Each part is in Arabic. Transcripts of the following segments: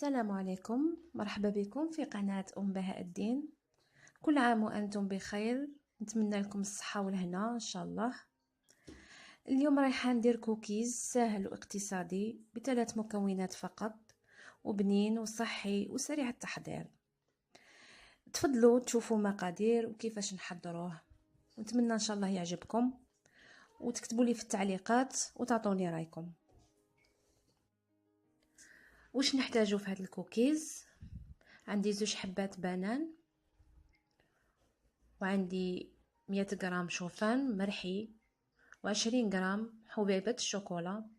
السلام عليكم، مرحبا بكم في قناة بهاء الدين. كل عام وأنتم بخير، نتمنى لكم الصحة والهنا إن شاء الله. اليوم رايحة ندير كوكيز سهل واقتصادي ب3 مكونات فقط، وبنين وصحي وسريع التحضير. تفضلوا تشوفوا مقادير وكيفاش نحضروه، ونتمنى إن شاء الله يعجبكم، وتكتبوا لي في التعليقات وتعطوني رايكم. واش نحتاجو في هذا الكوكيز؟ عندي 2 حبات بنان، وعندي 100 غرام شوفان مرحي، و20 غرام حبيبة الشوكولا،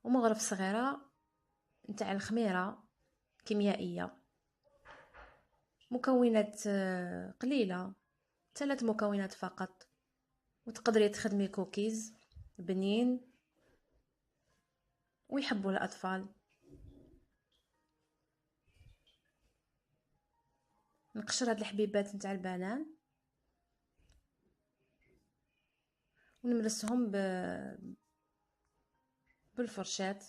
ومغرف صغيرة نتاع الخميرة كيميائية. مكونات قليلة، 3 مكونات فقط، وتقدري تخدمي كوكيز بنين ويحبوا الأطفال. نقشر هاد الحبيبات نتاع البنان ونمرسهم بالفرشاة.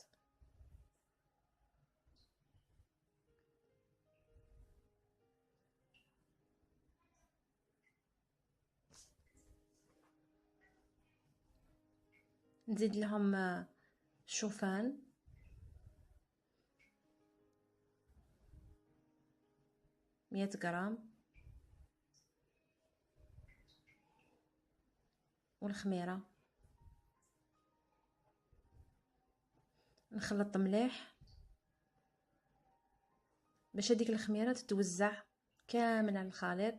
نزيد لهم شوفان، مية غرام، والخميرة. نخلط مليح باش هذيك الخميرة تتوزع كامل على الخليط.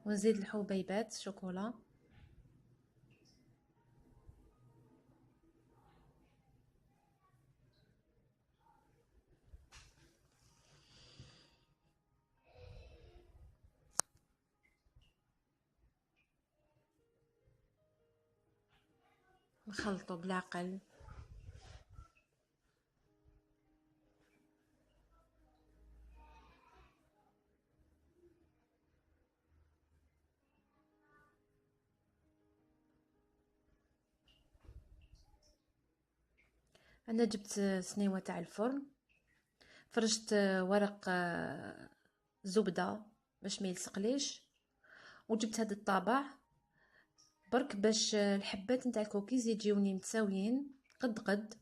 ونزيد الحبيبات شوكولا، نخلطو بالعقل. انا جبت سنيوه تاع الفرن، فرشت ورق زبده باش ما يلصقليش، وجبت هذا الطابع برك باش الحبات نتاع الكوكيز يجيوني متساويين قد قد،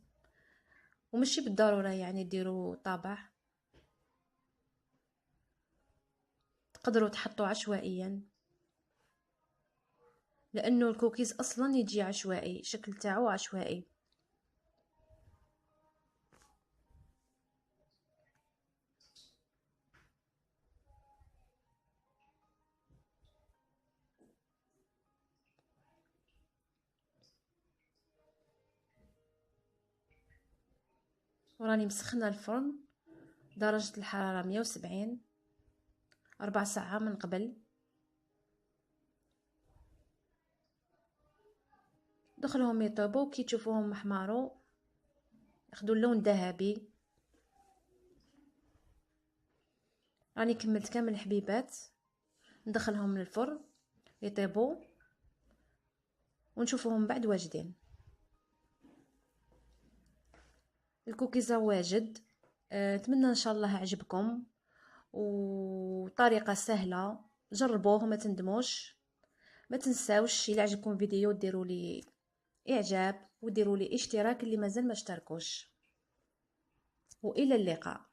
ومشي بالضروره يعني ديروا طابع، تقدروا تحطوا عشوائيا، لانه الكوكيز اصلا يجي عشوائي، شكل تاعو عشوائي. وراني مسخنه الفرن درجه الحراره 170 4 ساعة من قبل. دخلهم يطيبوا، كي تشوفوهم محماروا ياخذوا اللون ذهبي. راني كملت كامل الحبيبات، ندخلهم للفرن يطيبوا ونشوفوهم بعد واجدين. الكوكيزه واجد. اتمنى ان شاء الله عجبكم، وطريقه سهله، جربوه وما تندموش. ما تنساوش الى عجبكم الفيديو ديروا لي اعجاب وديروا لي اشتراك اللي مازال ما اشتركوش، والى اللقاء.